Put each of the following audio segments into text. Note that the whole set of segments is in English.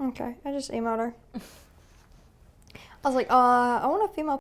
Okay, I just emailed her. I was like, I want a female.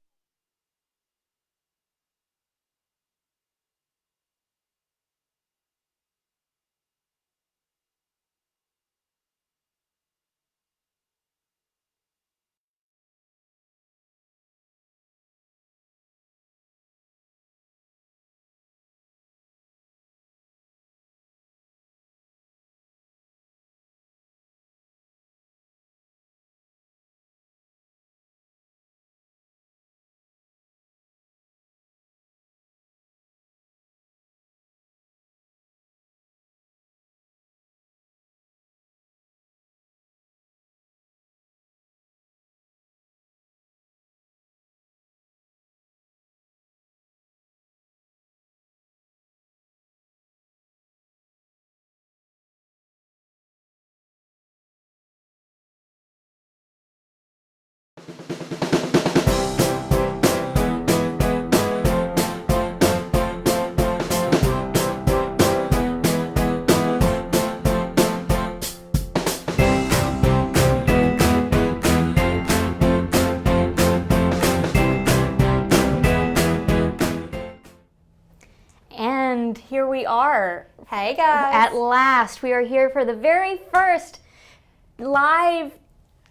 And here we are. Hey guys. At last, we are here for the very first live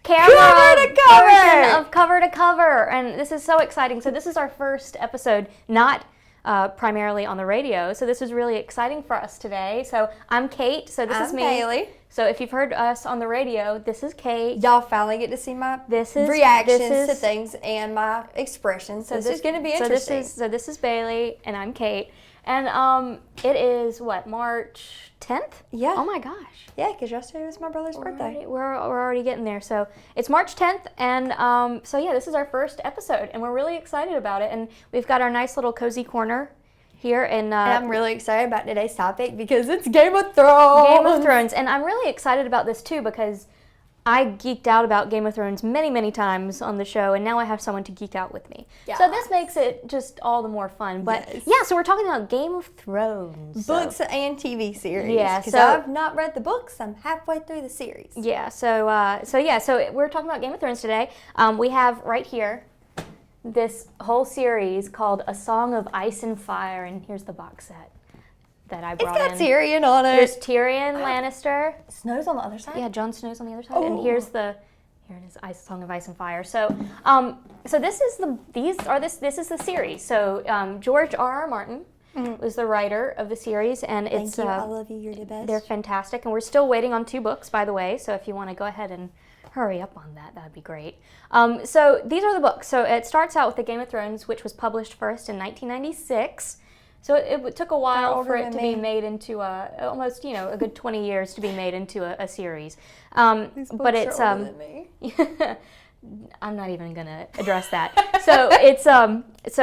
camera version of Cover to Cover. And this is so exciting. So this is our first episode, not primarily on the radio. So this is really exciting for us today. So I'm Kate. So this is me. I'm Bailey. So if you've heard us on the radio, this is Kate. Y'all finally get to see my reactions to things and my expressions. So this is going to be interesting. So this is Bailey, and I'm Kate. And it is, March 10th? Yeah. Oh my gosh. Yeah, because yesterday was my brother's birthday. We're already getting there. So it's March 10th, and so yeah, this is our first episode, and we're really excited about it. And we've got our nice little cozy corner here. And I'm really excited about today's topic because it's Game of Thrones. Game of Thrones. And I'm really excited about this too because I geeked out about Game of Thrones many, many times on the show, and now I have someone to geek out with me. Yeah. So this makes it just all the more fun. But yeah, so we're talking about Game of Thrones. Books and TV series. Yeah. Because I've not read the books. I'm halfway through the series. Yeah. So we're talking about Game of Thrones today. We have right here this whole series called A Song of Ice and Fire, and here's the box set that I brought in. It's got Tyrion on it. There's Tyrion Lannister. Snow's on the other side? Yeah, Jon Snow's on the other side. Oh. And here it is, Song of Ice and Fire. So this is the series. So George R.R. Martin was the writer of the series, and it's Thank you. I love you. You're the best. They're fantastic, and we're still waiting on 2 books, by the way. So if you want to go ahead and hurry up on that'd be great. So these are the books. So it starts out with the Game of Thrones, which was published first in 1996. So it took a while for it to be made into almost a good 20 years to be made into a series. These books are older than me. I'm not even gonna address that. So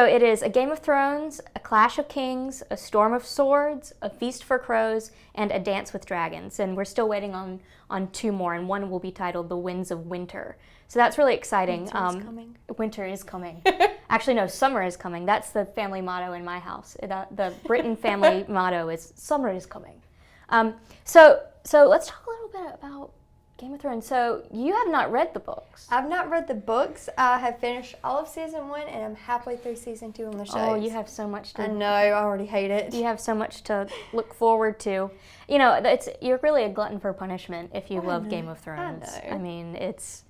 it is A Game of Thrones, A Clash of Kings, A Storm of Swords, A Feast for Crows, and A Dance with Dragons. And we're still waiting on 2 more, and one will be titled The Winds of Winter. So that's really exciting. Winter is coming. Actually, no, summer is coming. That's the family motto in my house. The Britain family motto is summer is coming. So let's talk a little bit about Game of Thrones. So you have not read the books. I've not read the books. I have finished all of season 1, and I'm halfway through season 2 on the show. Oh, you have so much to... I know, I already hate it. You have so much to look forward to. You're really a glutton for punishment if you love Game of Thrones. I know. I mean, it's...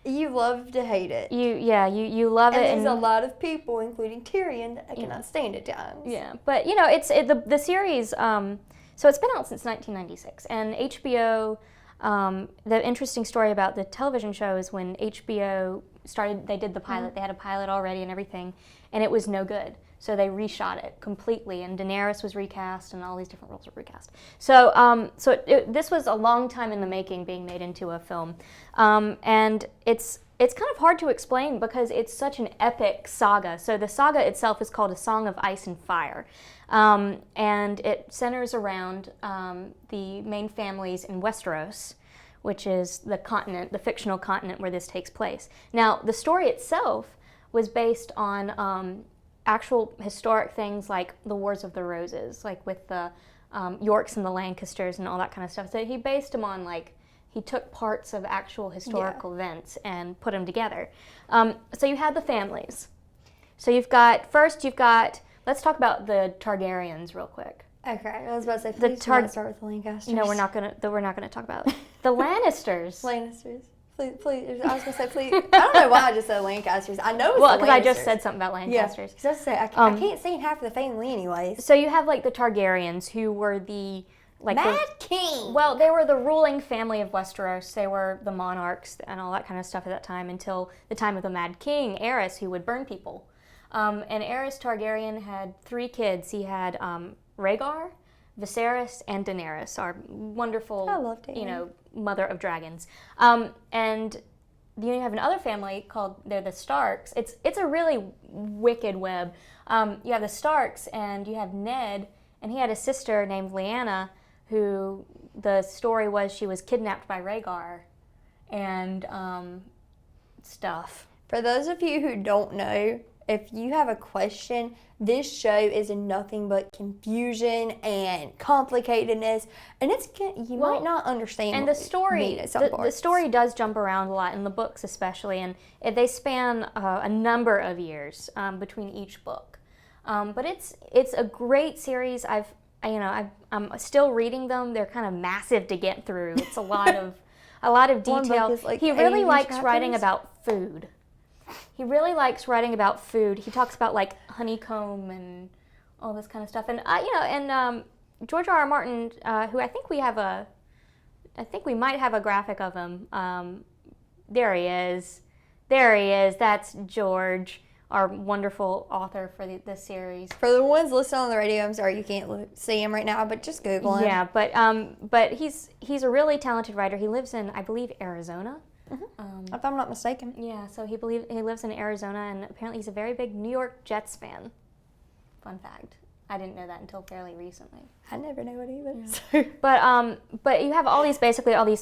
You love to hate it. You love it. And there's a lot of people, including Tyrion, that I cannot stand at times. Yeah, but the series. So it's been out since 1996, and HBO. The interesting story about the television show is when HBO started, they did the pilot. They had a pilot already and everything, and it was no good. So they reshot it completely, and Daenerys was recast, and all these different roles were recast. So, this was a long time in the making, being made into a film, and it's kind of hard to explain because it's such an epic saga. So the saga itself is called A Song of Ice and Fire, and it centers around the main families in Westeros, which is the continent, the fictional continent where this takes place. Now, the story itself was based on actual historic things like the Wars of the Roses, like with the Yorks and the Lancasters and all that kind of stuff. So he based them on like He took parts of actual historical events and put them together. So you had the families. So you've got, let's talk about the Targaryens real quick. Okay, I was about to say, please do not start with the Lancasters. No, we're not gonna talk about it. The Lannisters. Lannisters. Please, I was gonna say, please. I don't know why I just said Lancasters. I know it's well, the because I just said something about Lancasters. Yeah, I was say, I can't stand half of the family anyways. So you have like the Targaryens, who were the Mad King. Well, they were the ruling family of Westeros. They were the monarchs and all that kind of stuff at that time until the time of the Mad King, Aerys, who would burn people. And Aerys Targaryen had 3 kids. He had Rhaegar, Viserys, and Daenerys, our wonderful, mother of dragons. And you have another family called, they're the Starks. It's a really wicked web. You have the Starks, and you have Ned, and he had a sister named Lyanna, who the story was she was kidnapped by Rhaegar and stuff. For those of you who don't know, if you have a question, this show is nothing but confusion and complicatedness, and you might not understand. And the story does jump around a lot in the books, especially, and they span a number of years between each book. But it's a great series. I'm still reading them. They're kind of massive to get through. It's a lot of detail. He really likes writing about food. He really likes writing about food. He talks about like honeycomb and all this kind of stuff. And George R.R. Martin, who I think we might have a graphic of him. There he is. That's George, our wonderful author for this series. For the ones listening on the radio, I'm sorry you can't see him right now, but just Google him. Yeah, but he's a really talented writer. He lives in, I believe, Arizona. Mm-hmm. If I'm not mistaken. Yeah, so he lives in Arizona, and apparently he's a very big New York Jets fan. Fun fact. I didn't know that until fairly recently. I never knew it either. Yeah. So. But you have all these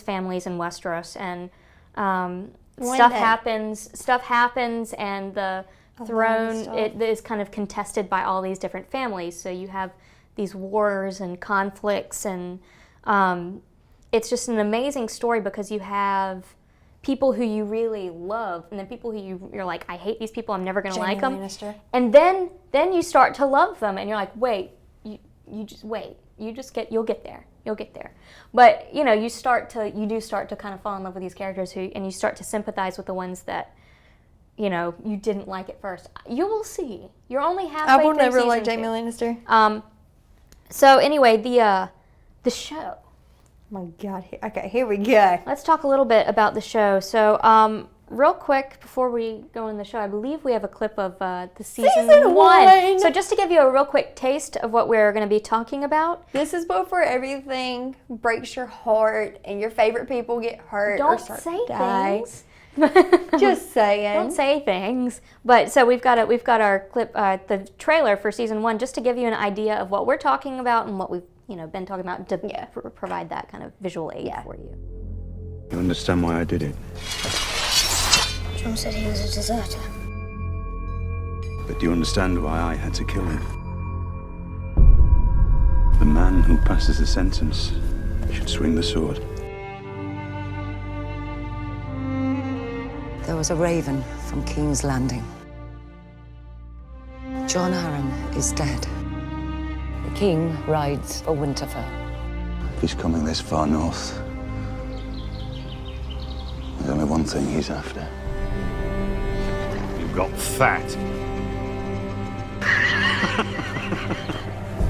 families in Westeros, and stuff happens, and the throne is kind of contested by all these different families. So you have these wars and conflicts, and it's just an amazing story because you have people who you really love, and then people who you're like, I hate these people, I'm never going to like them. Lannister. And then you start to love them, and you're like, wait, you just wait. You'll get there. But you do start to kind of fall in love with these characters and you start to sympathize with the ones that you didn't like at first. You will see. You're only halfway through season 2. I will never like Jaime Lannister. So anyway, the show. Oh my God. Okay, here we go. Let's talk a little bit about the show. So, real quick, before we go in the show, I believe we have a clip of the season 1. So just to give you a real quick taste of what we're going to be talking about. This is before everything breaks your heart and your favorite people get hurt. Don't say things. Just saying. Don't say things. But so we've got our clip, the trailer for season 1, just to give you an idea of what we're talking about and what we've been talking about to provide that kind of visual aid for you. You understand why I did it? John said he was a deserter. But do you understand why I had to kill him? The man who passes the sentence should swing the sword. There was a raven from King's Landing. Jon Arryn is dead. The king rides for Winterfell. If he's coming this far north, there's only one thing he's after. You've got fat.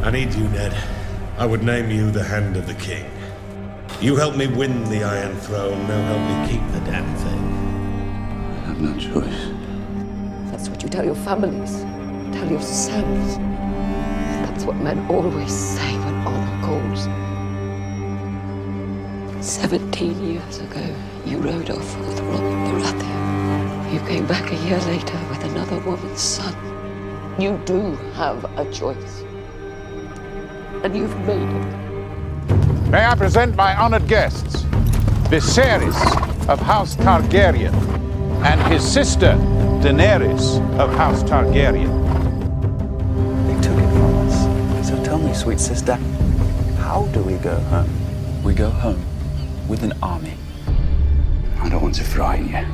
I need you, Ned. I would name you the Hand of the King. You helped me win the Iron Throne, now help me keep the damn thing. I have no choice. That's what you tell your families, tell yourselves. That's what men always say when honor calls. 17 years ago, you rode off with Robert Baratheon. You came back a year later with another woman's son. You do have a choice. And you've made it. May I present my honored guests, Viserys of House Targaryen and his sister, Daenerys of House Targaryen. They took it from us. So tell me, sweet sister, how do we go home? We go home with an army. I don't want to frighten you.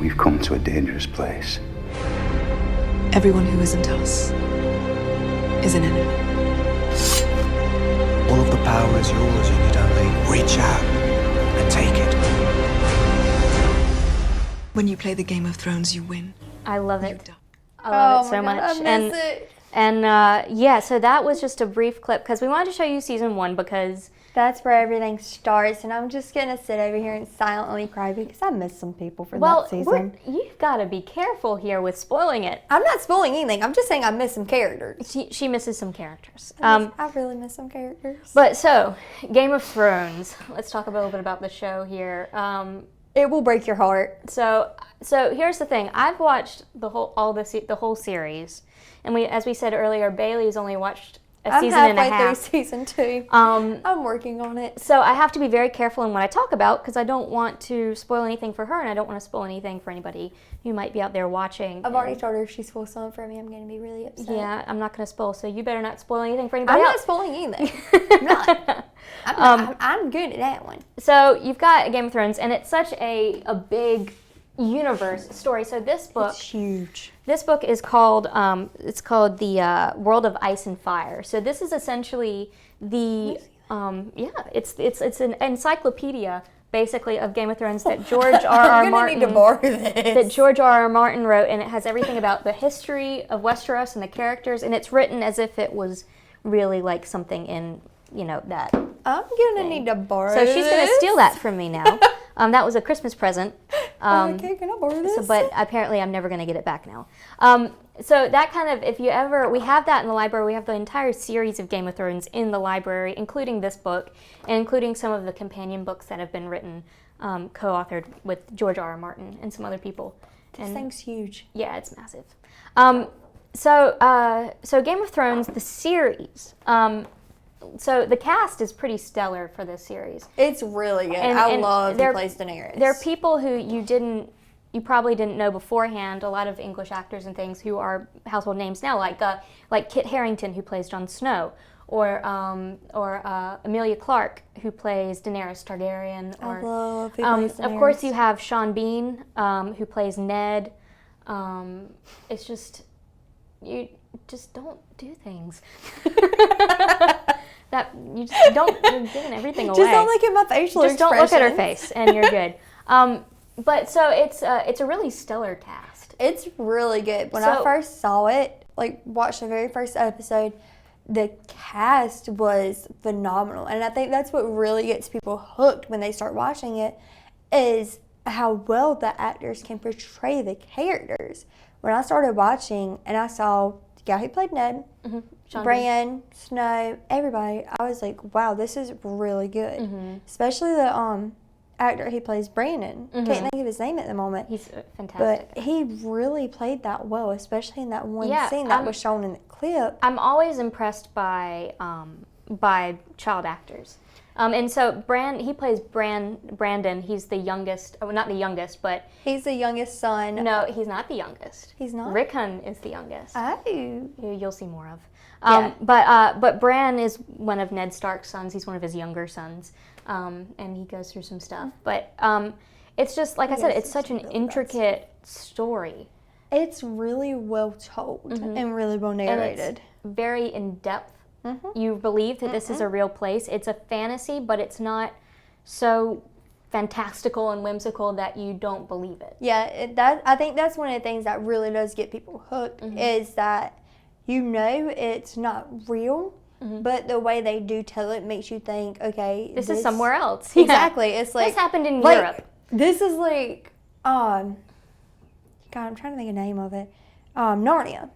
We've come to a dangerous place. Everyone who isn't us is an enemy. All of the power is yours. You need only reach out and take it. When you play the Game of Thrones, you win. I love it. You've done. I love it Oh so my much. God, I miss it. And yeah, so that was just a brief clip because we wanted to show you season 1 because That's where everything starts, and I'm just gonna sit over here and silently cry because I miss some people from well, that season. you've got to be careful here with spoiling it. I'm not spoiling anything. I'm just saying I miss some characters. She misses some characters. I really miss some characters. But so, Game of Thrones. Let's talk a little bit about the show here. It will break your heart. So here's the thing. I've watched the whole series, and as we said earlier, Bailey's only watched a I'm season and a halfway half. through season 2. I'm working on it. So I have to be very careful in what I talk about because I don't want to spoil anything for her, and I don't want to spoil anything for anybody who might be out there watching. I've already told her if she spoils something for me, I'm going to be really upset. Yeah, I'm not going to spoil, so you better not spoil anything for anybody I'm else. not spoiling anything. I'm not. I'm good at that one. So you've got Game of Thrones, and it's such a big universe story. So this book, It's huge. this book is called the World of Ice and Fire. So this is essentially the it's an encyclopedia basically of Game of Thrones that George R.R. I'm going to need to Martin borrow this. that George R.R. Martin wrote, and it has everything about the history of Westeros and the characters, and it's written as if it was really like something in that. I'm going to need to borrow So she's going to this. steal that from me now. That was a Christmas present. Okay, can I borrow this? But apparently I'm never going to get it back now. So that kind of, we have that in the library. We have the entire series of Game of Thrones in the library, including this book, and including some of the companion books that have been written, co-authored with George R.R. Martin and some other people. This thing's huge. Yeah, it's massive. So Game of Thrones, the series. So the cast is pretty stellar for this series. It's really good. And I love who there- plays Daenerys. There are people who you probably didn't know beforehand. A lot of English actors and things who are household names now, like Kit Harington who plays Jon Snow, or Emilia Clarke who plays Daenerys Targaryen. I love who plays Of course, Daenerys. you have Sean Bean who plays Ned. It's just you just don't do things. That you just don't. You're giving everything away. Just don't look at my facial Just don't look at her expressions. face, and you're good. But so it's a really stellar cast. It's really good. When So- I first saw it, watched the very first episode, the cast was phenomenal. And I think that's what really gets people hooked when they start watching it, is how well the actors can portray the characters. When I started watching and I saw the guy who played Ned, Sean Bran, Snow, everybody, I was like, wow, this is really good. Especially the actor who plays Brandon. Can't think of his name at the moment. He's fantastic. But he really played that well, especially in that one Yeah, scene that was shown in the clip. I'm always impressed by child actors. And so he plays Brandon. He's the youngest. Oh, not the youngest, but He's the youngest son. no, he's not the youngest. He's not? Rickon is the youngest. Oh. You'll see more of. Yeah. But Bran is one of Ned Stark's sons. He's one of his younger sons, and he goes through some stuff. But it's just like I said, it's such an intricate story. It's really well told and really well And narrated. it's very in depth. You believe that this is a real place. It's a fantasy, but it's not so fantastical and whimsical that you don't believe it. Yeah, I think that's one of the things that really does get people hooked is that it's not real, but the way they do tell it makes you think, okay, This is somewhere else. Exactly. It's like this happened in like, Europe. This is like God, I'm trying to think of the name of it. Narnia.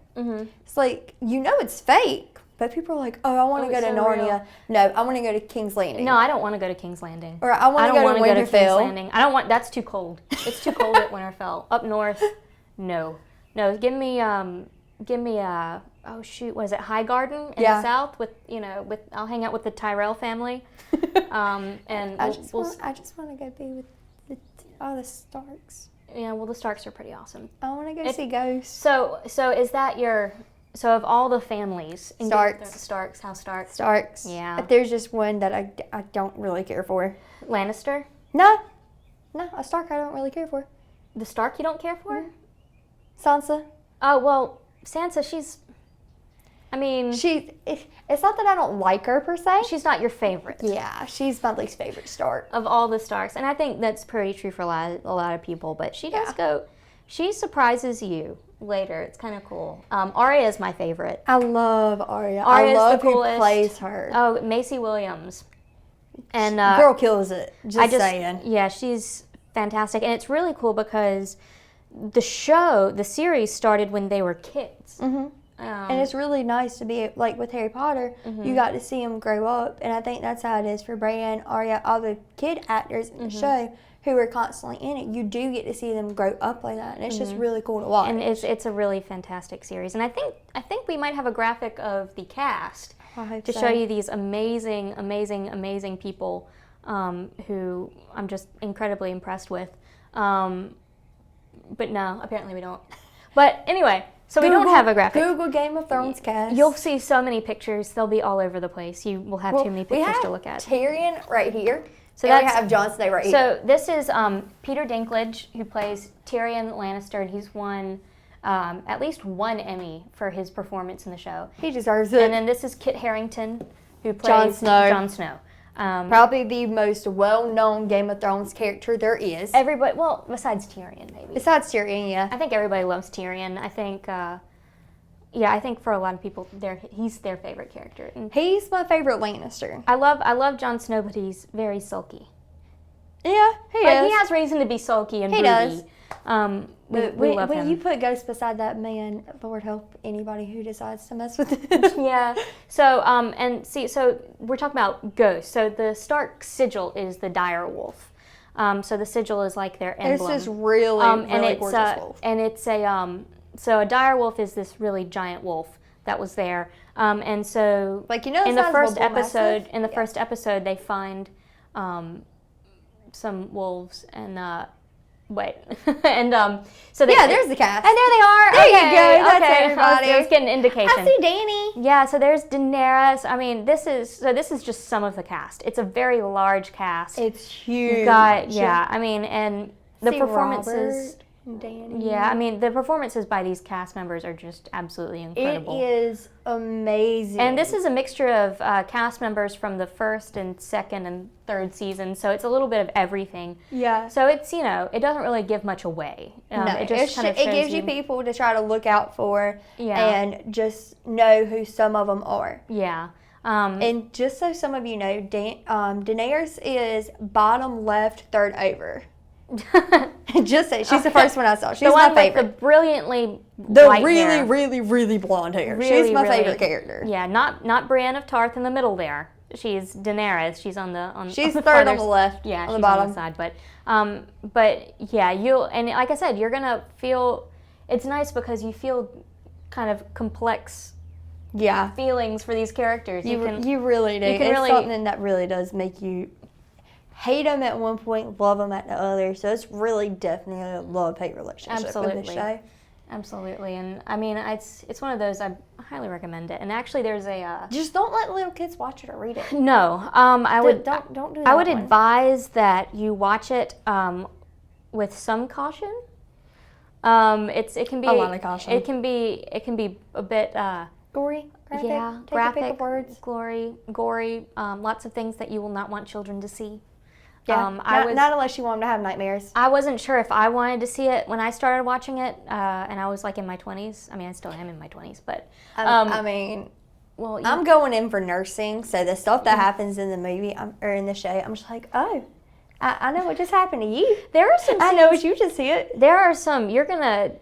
It's like it's fake, but people are like, oh, I want to go it's to so Narnia. real. No, I want to go to King's Landing. No, I don't want to go to King's Landing. Or I want to don't go to wanna King's Winterfell. Landing. I don't want. That's too cold. It's too cold at Winterfell. Up north, no. Give me oh shoot, what is it? Highgarden in the south with I'll hang out with the Tyrell family. And I just want to go be with all the Starks. the Starks are pretty awesome. I want to go see ghosts. So is that so of all the families? Starks. House Stark. Starks. Yeah. But there's just one that I don't really care for. Lannister? No. No, a Stark I don't really care for. The Stark you don't care for? Sansa. Oh, well, Sansa, she's... I mean... It's not that I don't like her per se. She's not your favorite. Yeah, she's my least favorite Stark. Of all the Starks. And I think that's pretty true for a lot of people. But she does go... She surprises you later. It's kind of cool. Arya is my favorite. I love Arya. Arya's I love the coolest. who plays her. Oh, Macy Williams. And girl kills it. Just saying. Yeah, she's fantastic. And it's really cool because the series started when they were kids. Mm-hmm. And it's really nice to be, like with Harry Potter, you got to see them grow up. And I think that's how it is for Bran, Arya, all the kid actors in the show who are constantly in it. You do get to see them grow up like that. And it's just really cool to watch. And it's a really fantastic series. And I think we might have a graphic of the cast to show you these amazing, amazing, amazing people who I'm just incredibly impressed with. But no, apparently we don't. But anyway... So we don't have a graphic. Google Game of Thrones cast. You'll see so many pictures. They'll be all over the place. You will have too many pictures to look at. Tyrion right here. So we have Jon Snow right here. So this is Peter Dinklage, who plays Tyrion Lannister, and he's won at least one Emmy for his performance in the show. He deserves it. And then this is Kit Harington, who plays Jon Snow. Probably the most well-known Game of Thrones character there is. Everybody, well, besides Tyrion, maybe. Besides Tyrion, yeah. I think everybody loves Tyrion. I think, I think for a lot of people, he's their favorite character. And he's my favorite Lannister. I love Jon Snow, but he's very sulky. Yeah, he is. He has reason to be sulky and broody. He does. We love him. When you put Ghost beside that man, Lord help anybody who decides to mess with him. Yeah. So, so we're talking about ghosts. So the Stark sigil is the dire wolf. So the sigil is like their emblem. This is really gorgeous wolf. And it's so a dire wolf is this really giant wolf that was there. And so, like, you know, in the first episode, they find some wolves and so there's the cast. And there they are. There you go. That's everybody. I was getting an indication. I see Dany. Yeah, so there's Daenerys. I mean, this is just some of the cast. It's a very large cast. It's huge. You got I mean, and the see performances. Robert, Dany. Yeah, I mean, the performances by these cast members are just absolutely incredible. It is amazing. And this is a mixture of cast members from the first and second and third season, so it's a little bit of everything. Yeah. So it's, it doesn't really give much away. No, it just kind of it gives you people to try to look out for and just know who some of them are. Yeah. And just so some of you know, Daenerys is bottom left, third over. Just say she's the first one I saw. She's my favorite. With the brilliantly really blonde hair. She's my favorite character. Yeah, not Brienne of Tarth in the middle there. She's Daenerys. She's she's third on the left. Yeah, on she's the bottom. on the side. But yeah, and like I said, you're gonna feel. It's nice because you feel kind of complex. Yeah. Feelings for these characters. You really do. It's something that really does make you hate them at one point, love them at the other. So it's really definitely a love-hate relationship with this show. Absolutely. And I mean, it's one of those, I highly recommend it. And actually there's a... Just don't let little kids watch it or read it. No. I would... Don't do that. I would advise that you watch it with some caution. It can be... A lot of caution. It can be a bit... gory? Graphic? Yeah, Take graphic, a pick of words. gory, lots of things that you will not want children to see. Yeah, not unless you want them to have nightmares. I wasn't sure if I wanted to see it when I started watching it, and I was like in my 20s. I mean, I still am in my 20s, but... I mean, well, I'm going in for nursing, so the stuff that happens in the movie or in the show, I'm just like, oh, I know what just happened to you. There are some... I know what you just said. There are some, you're gonna...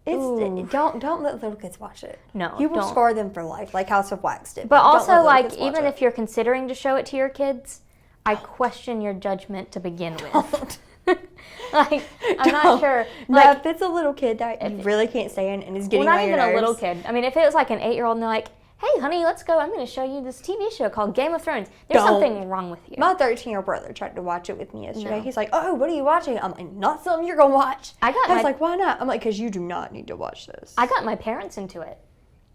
Don't let little kids watch it. No, you will scar them for life, like House of Wax did. But also, like, even if you're considering to show it to your kids, I question your judgment to begin with. Like, I'm not sure. No, if it's a little kid that you really can't stand and is getting on your nerves. Not even a little kid. I mean, if it was like an 8-year-old and they're like, hey, honey, let's go. I'm going to show you this TV show called Game of Thrones. There's something wrong with you. My 13-year-old brother tried to watch it with me yesterday. No. He's like, oh, what are you watching? I'm like, not something you're going to watch. I was like, why not? I'm like, because you do not need to watch this. I got my parents into it.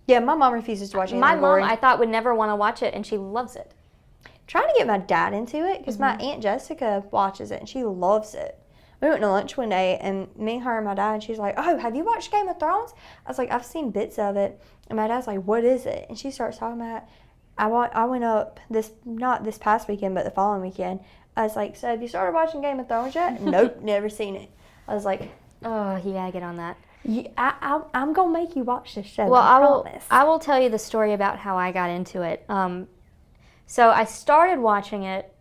Yeah, my mom refuses to watch it. My mom, I thought, would never want to watch it, and she loves it. Trying to get my dad into it because my Aunt Jessica watches it and she loves it. we went to lunch one day, and me, her, and my dad, and she's like, oh, have you watched Game of Thrones? I was like, I've seen bits of it. And my dad's like, what is it? And she starts talking about it. I went up not this past weekend, but the following weekend. I was like, so have you started watching Game of Thrones yet? Nope, never seen it. I was like, Oh, you gotta get on that. I'm gonna make you watch this show. Well, promise. I will tell you the story about how I got into it. So I started watching it.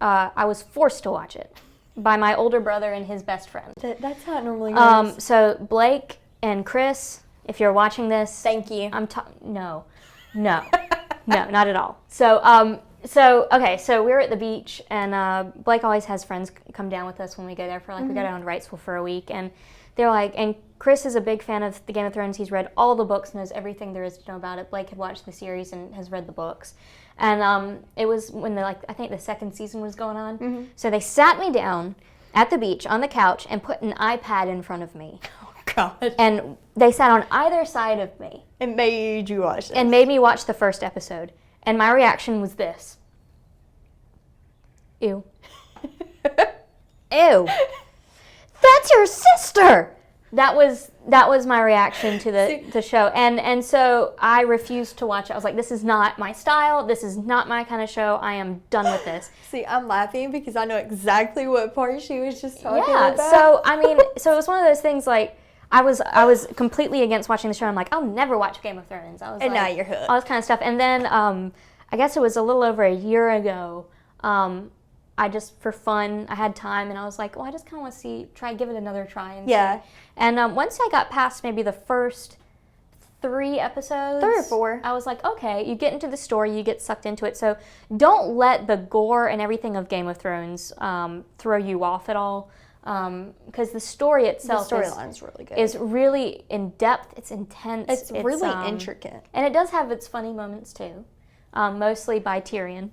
I was forced to watch it by my older brother and his best friend. That's how it normally goes. So Blake and Chris, if you're watching this, Thank you. No, not at all. So okay, so we were at the beach, and Blake always has friends come down with us when we go there for we go down to Wrightsville for a week, and they're like, and Chris is a big fan of the Game of Thrones. He's read all the books, knows everything there is to know about it. Blake had watched the series and has read the books, and it was when I think the second season was going on. So they sat me down at the beach on the couch and put an iPad in front of me. God. And they sat on either side of me. And made you watch it. And made me watch the first episode. And my reaction was this. Ew. Ew. That's your sister! That was my reaction to the show. And so I refused to watch it. I was like, this is not my style. This is not my kind of show. I am done with this. See, I'm laughing because I know exactly what part she was just talking about. So it was one of those things I was completely against watching the show. I'm like, I'll never watch Game of Thrones. And now you're hooked. All this kind of stuff. And then I guess it was a little over a year ago. I just, for fun, I had time, and I was like, well, I just kind of want to give it another try. And see. And once I got past maybe the first 3 episodes, 3 or 4, I was like, okay, you get into the story, you get sucked into it. So don't let the gore and everything of Game of Thrones throw you off at all. Because the story itself is really good. Is really in depth. It's intense. It's really intricate, and it does have its funny moments too. Mostly by Tyrion.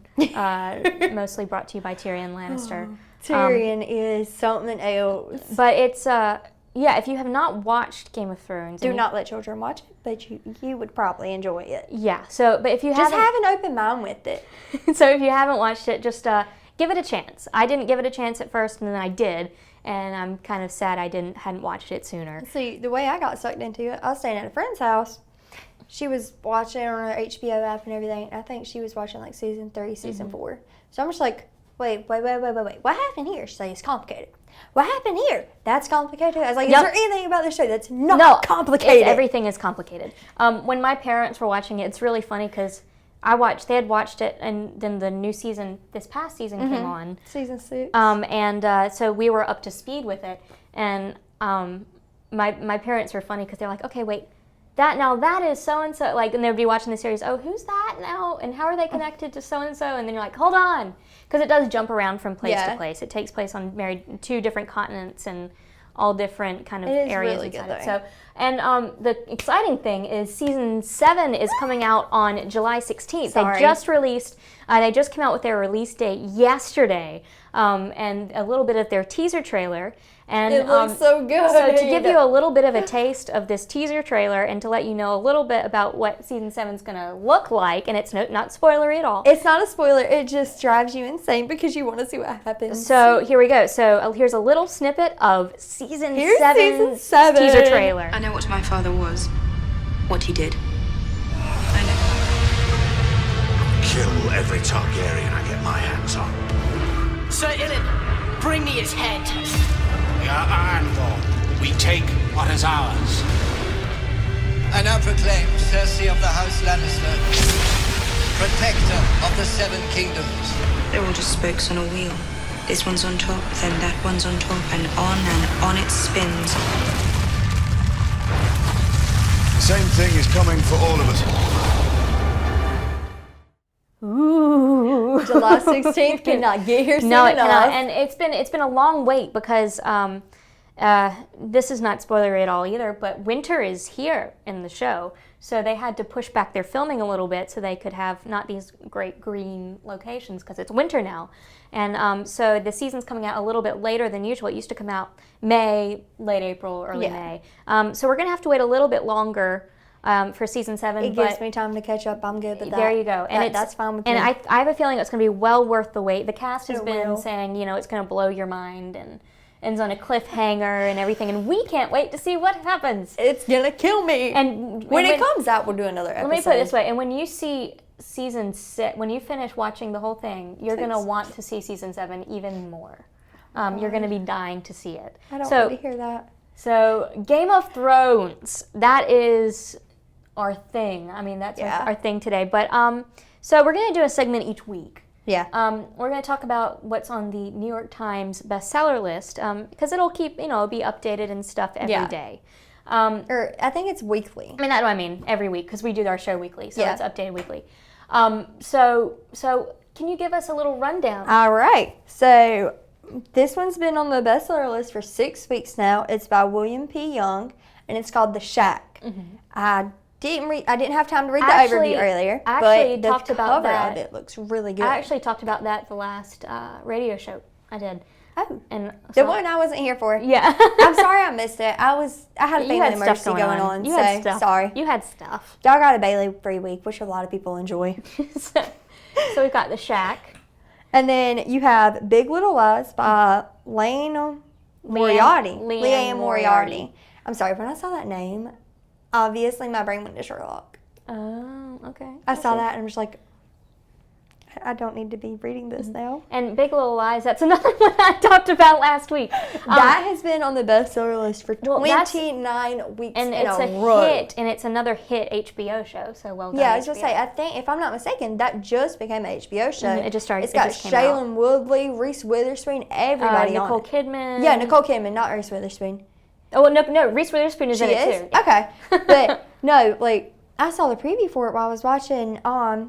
Mostly brought to you by Tyrion Lannister. Tyrion is something else. But it's if you have not watched Game of Thrones, do not let children watch it. But you would probably enjoy it. Yeah. So, but if you just have an open mind with it. So if you haven't watched it, just give it a chance. I didn't give it a chance at first, and then I did. And I'm kind of sad I hadn't watched it sooner. See, the way I got sucked into it, I was staying at a friend's house. She was watching on her HBO app and everything. I think she was watching season 3, season 4. So I'm just like, wait. What happened here? She's like, it's complicated. What happened here? That's complicated. I was like, is there anything about the show that's not complicated? Everything is complicated. When my parents were watching it, it's really funny because they had watched it, and then the new season, this past season came on. Season 6. So we were up to speed with it. And my parents were funny because they're like, okay, wait. That is so-and-so, and they'd be watching the series, oh, who's that now, and how are they connected to so-and-so, and then you're like, hold on, because it does jump around from place to place. It takes place on 2 different continents and all different kind of areas really inside good, it. So, and the exciting thing is season 7 is coming out on July 16th. They just came out with their release date yesterday, and a little bit of their teaser trailer. And it looks so good. So to give you a little bit of a taste of this teaser trailer and to let you know a little bit about what season 7 is going to look like, and it's not spoilery at all. It's not a spoiler. It just drives you insane because you want to see what happens. So here we go. So here's a little snippet of season 7 teaser trailer. I know what my father was, what he did. I know. Kill every Targaryen I get my hands on. Sir Ilyn, bring me his head. We are Ironborn. We take what is ours. I now proclaim Cersei of the House Lannister, protector of the 7 kingdoms. They're all just spokes on a wheel. This one's on top, then that one's on top, and on it spins. The same thing is coming for all of us. Ooh, July 16th cannot get here soon enough. Cannot. And it's been a long wait because this is not spoilery at all either, but winter is here in the show, so they had to push back their filming a little bit so they could have not these great green locations because it's winter now. And so the season's coming out a little bit later than usual. It used to come out May, late April, early May. So we're going to have to wait a little bit longer for season 7. It gives me time to catch up. I'm good with that. There you go. And that's fine with me. And I have a feeling it's going to be well worth the wait. The cast has been saying, it's going to blow your mind, ends on a cliffhanger and everything, and we can't wait to see what happens. It's gonna kill me. And when it comes out, we'll do another episode. Let me put it this way, and when you see season 6, when you finish watching the whole thing, you're going to want to see season 7 even more. You're going to be dying to see it. I don't want to hear that. So, Game of Thrones, that is our thing. I mean, that's our thing today. But, so we're going to do a segment each week. Yeah. We're going to talk about what's on the New York Times bestseller list, because it'll keep, it'll be updated and stuff every day. Or I think it's weekly. I mean, that's what I mean, every week, because we do our show weekly, so it's updated weekly. So can you give us a little rundown? All right. So this one's been on the bestseller list for 6 weeks now. It's by William P. Young, and it's called The Shack. I didn't have time to read the overview earlier, but the cover of it looks really good. I actually talked about that the last radio show I did. Oh, and the one I wasn't here for. Yeah. I'm sorry I missed it. I had a family emergency going on. You had stuff. Sorry. You had stuff. Y'all got a Bailey free week, which a lot of people enjoy. So we've got The Shack. And then you have Big Little Lies by Leanne Moriarty. I'm sorry, when I saw that name, obviously my brain went to Sherlock. Oh, okay. I saw that and I'm just like, I don't need to be reading this now. And Big Little Lies, that's another one I talked about last week. That has been on the bestseller list for 29 weeks and in it's a row. Hit, and it's another hit HBO show, so well done. Yeah, I was going to say, I think, if I'm not mistaken, that just became an HBO show. It just started. It's got Shailene Woodley, Reese Witherspoon, everybody on it. Nicole Kidman. Yeah, Nicole Kidman, not Reese Witherspoon. Oh, well, no, Reese Witherspoon is in it too. Okay. But, no, like, I saw the preview for it while I was watching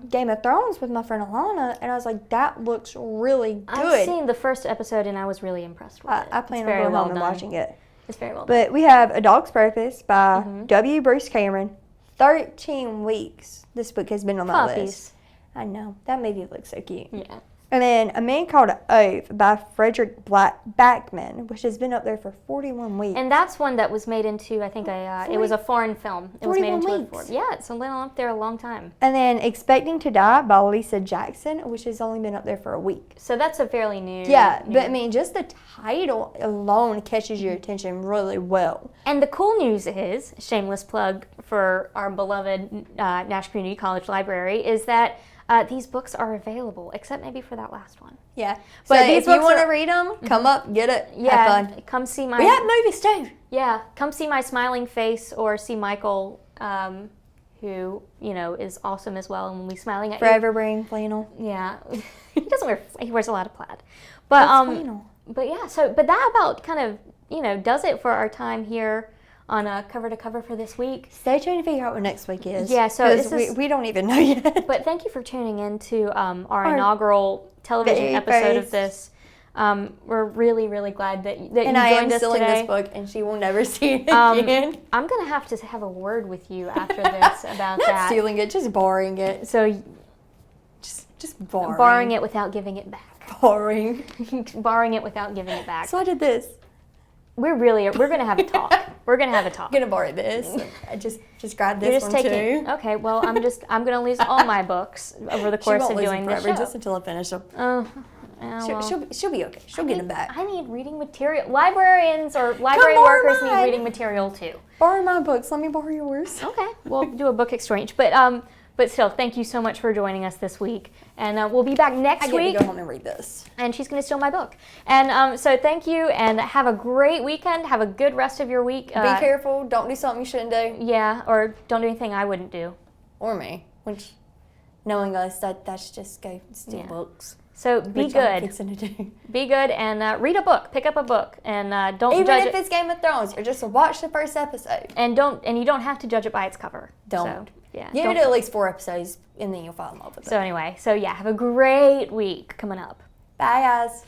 Game of Thrones with my friend Alana, and I was like, that looks really good. I've seen the first episode, and I was really impressed with it. I plan on going home and watching it. It's very well done. But we have A Dog's Purpose by W. Bruce Cameron. 13 weeks this book has been on my list. I know. That movie looks so cute. Yeah. And then A Man Called Oath by Frederick Backman, which has been up there for 41 weeks. And that's one that was made into, I think, it was a foreign film. It was made into weeks. Yeah, it's been up there a long time. And then Expecting to Die by Lisa Jackson, which has only been up there for a week. So that's a fairly new. Yeah, but I mean, just the title alone catches your attention really well. And the cool news is, shameless plug for our beloved Nash Community College Library, is that these books are available, except maybe for that last one. Yeah. But so if you want to read them, come up, get it, have fun. Come see my... We have movies too. Yeah, come see my smiling face or see Michael, who, is awesome as well and will be smiling at Forever you. wearing flannel. Yeah. He wears a lot of plaid. But, flannel. But yeah, but that about kind of, does it for our time here on Cover to Cover for this week. Stay tuned to figure out what next week is. Yeah, so we don't even know yet. But thank you for tuning in to our inaugural television episode of this. We're really, really glad that you joined us today. And I am still in this book, and she will never see it again. I'm going to have a word with you after this about that. Not stealing it, just borrowing it. So, just borrowing. Borrowing it without giving it back. Borrowing. Borrowing it without giving it back. So I did this. We're going to have a talk. We're going to have a talk. I'm going to borrow this. I just grab this one too. Okay, well, I'm going to lose all my books over the course of doing this show. Just until I finish them. She'll be okay. She'll get them back. I need reading material. Librarians or library workers need reading material too. Borrow my books. Let me borrow yours. Okay, we'll do a book exchange. But still, thank you so much for joining us this week. And we'll be back next week. I get to go home and read this. And she's going to steal my book. And so thank you, and have a great weekend. Have a good rest of your week. Be careful. Don't do something you shouldn't do. Yeah, or don't do anything I wouldn't do. Or me. Which, knowing us, that's just go steal books. So be good. Be good and read a book. Pick up a book and don't even judge if it's Game of Thrones or just watch the first episode. And you don't have to judge it by its cover. Don't. So, yeah. Give it at least 4 episodes and then you'll fall in love with it. So anyway, have a great week coming up. Bye guys.